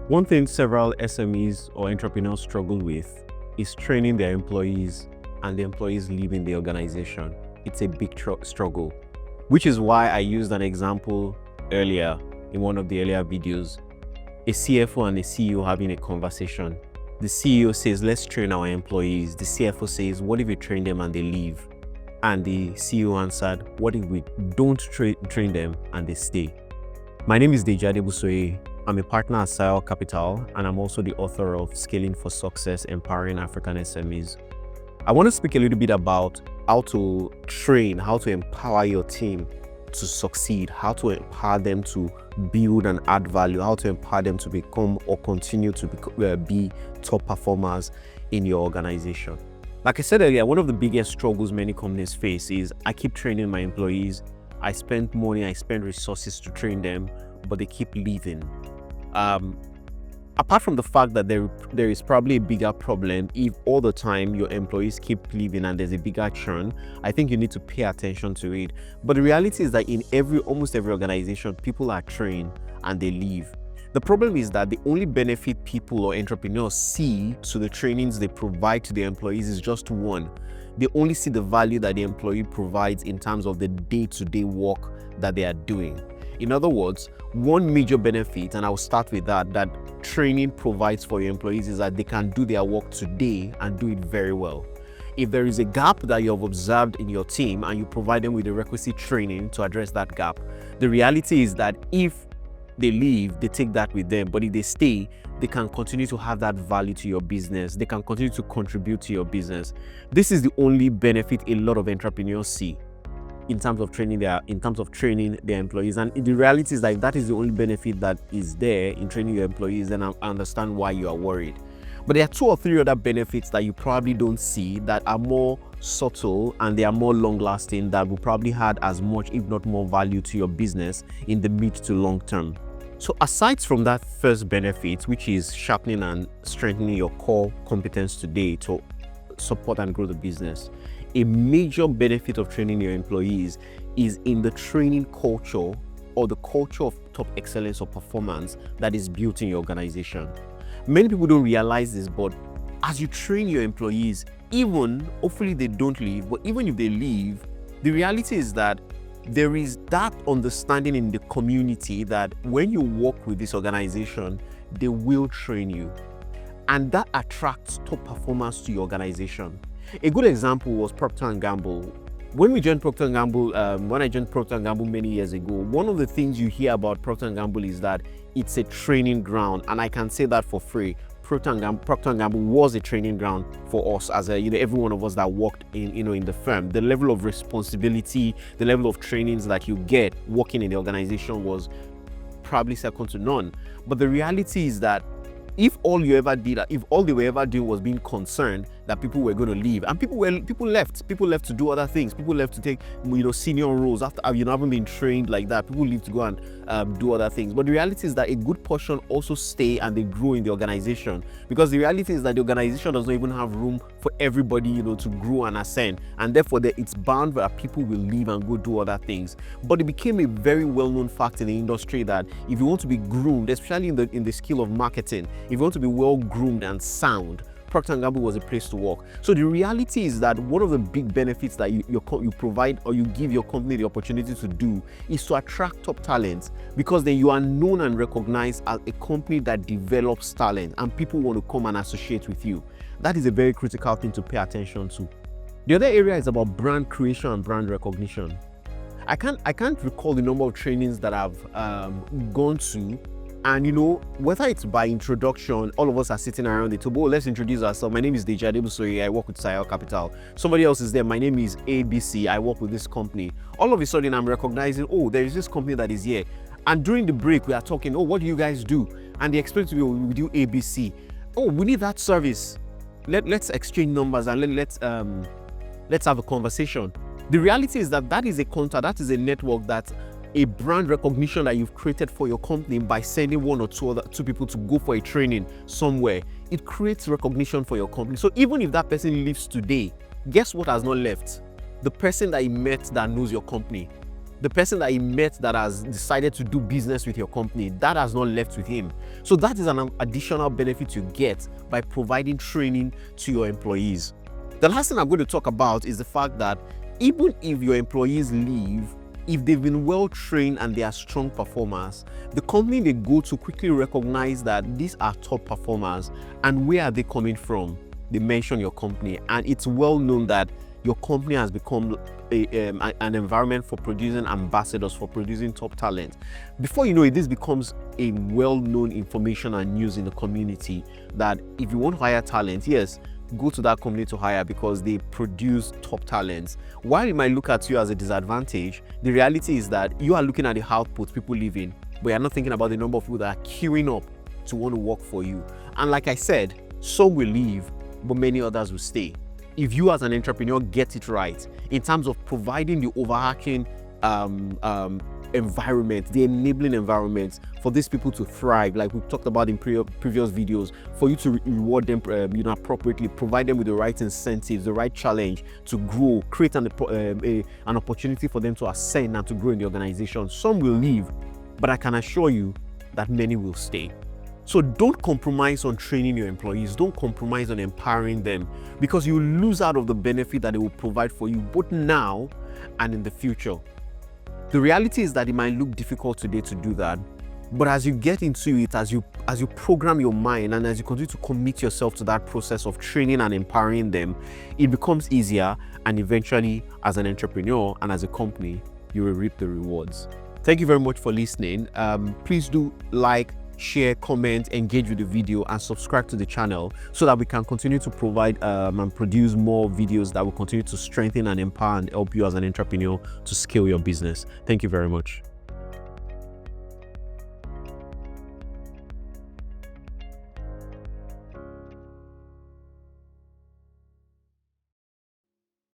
One thing several SMEs or entrepreneurs struggle with is training their employees and the employees leaving the organization. It's a big struggle, which is why I used an example earlier in one of the earlier videos. A CFO and a CEO having a conversation. The CEO says, let's train our employees. The CFO says, what if we train them and they leave? And the CEO answered, what if we don't train them and they stay? My name is Deji Adebusoye. I'm a partner at SMEs Capital, and I'm also the author of Scaling for Success, Empowering African SMEs. I want to speak a little bit about how to train, how to empower your team to succeed, how to empower them to build and add value, how to empower them to become or continue to be top performers in your organization. Like I said earlier, one of the biggest struggles many companies face is I keep training my employees, I spend money, I spend resources to train them, but they keep leaving. Apart from the fact that there is probably a bigger problem if all the time your employees keep leaving and there's a bigger churn, I think you need to pay attention to it. But the reality is that in almost every organization, people are trained and they leave. The problem is that the only benefit people or entrepreneurs see to the trainings they provide to their employees is just one. They only see the value that the employee provides in terms of the day-to-day work that they are doing. In other words, one major benefit, and I'll start with that training provides for your employees is that they can do their work today and do it very well. If there is a gap that you have observed in your team and you provide them with the requisite training to address that gap, the reality is that if they leave, they take that with them. But if they stay, they can continue to have that value to your business. They can continue to contribute to your business. This is the only benefit a lot of entrepreneurs see in terms of training their employees. And the reality is that if that is the only benefit that is there in training your employees, then I understand why you are worried. But there are 2 or 3 other benefits that you probably don't see that are more subtle and they are more long-lasting, that will probably add as much, if not more, value to your business in the mid to long term. So aside from that first benefit, which is sharpening and strengthening your core competence today to support and grow the business, a major benefit of training your employees is in the training culture or the culture of top excellence or performance that is built in your organization. Many people don't realize this, but as you train your employees, hopefully they don't leave, but even if they leave, the reality is that there is that understanding in the community that when you work with this organization, they will train you. And that attracts top performers to your organization. A good example was Procter & Gamble. When I joined Procter & Gamble many years ago, one of the things you hear about Procter & Gamble is that it's a training ground, and I can say that for free. Procter & Gamble was a training ground for us as every one of us that worked in the firm. The level of responsibility, the level of trainings that you get working in the organization was probably second to none. But the reality is that if all they were ever doing was being concerned that people were going to leave, and people left to do other things, people left to take senior roles after haven't been trained like that. People leave to go and do other things. But the reality is that a good portion also stay and they grow in the organization, because the reality is that the organization does not even have room for everybody to grow and ascend, and therefore it's bound that people will leave and go do other things. But it became a very well-known fact in the industry that if you want to be groomed, especially in the skill of marketing, if you want to be well groomed and sound, Procter & Gamble was a place to work. So the reality is that one of the big benefits that you provide or you give your company the opportunity to do is to attract top talent, because then you are known and recognized as a company that develops talent and people want to come and associate with you. That is a very critical thing to pay attention to. The other area is about brand creation and brand recognition. I can't recall the number of trainings that I've gone to. And whether it's by introduction, all of us are sitting around the table. Let's introduce ourselves. My name is Deji Adebusoye. I work with SMEs Capital. Somebody else is there. My name is ABC. I work with this company. All of a sudden, I'm recognizing, there is this company that is here. And during the break, we are talking, what do you guys do? And they explain to me, we do ABC. We need that service. Let's exchange numbers and let's have a conversation. The reality is that is a contact, that is a network, that a brand recognition that you've created for your company by sending 1 or 2 people to go for a training somewhere. It creates recognition for your company. So even if that person leaves today, guess what has not left? The person that you met that knows your company. The person that he met that has decided to do business with your company, that has not left with him. So that is an additional benefit you get by providing training to your employees. The last thing I'm going to talk about is the fact that even if your employees leave, if they've been well trained and they are strong performers, the company they go to quickly recognize that these are top performers. And where are they coming from? They mention your company, and it's well known that your company has become an environment for producing ambassadors, for producing top talent. Before you know it, this becomes a well-known information and news in the community that if you want to hire talent, yes, go to that company to hire because they produce top talents. While it might look at you as a disadvantage, the reality is that you are looking at the output people live in, but you're not thinking about the number of people that are queuing up to want to work for you. And like I said, some will leave, but many others will stay. If you as an entrepreneur get it right in terms of providing the overarching environment, the enabling environment for these people to thrive, like we've talked about in previous videos, for you to reward them appropriately, provide them with the right incentives, the right challenge to grow, create an opportunity for them to ascend and to grow in the organization. Some will leave, but I can assure you that many will stay. So don't compromise on training your employees. Don't compromise on empowering them, because you lose out of the benefit that they will provide for you both now and in the future. The reality is that it might look difficult today to do that, but as you get into it, as you program your mind and as you continue to commit yourself to that process of training and empowering them, it becomes easier, and eventually as an entrepreneur and as a company, you will reap the rewards. Thank you very much for listening. Please do like, share, comment, engage with the video, and subscribe to the channel so that we can continue to provide and produce more videos that will continue to strengthen and empower and help you as an entrepreneur to scale your business. Thank you very much.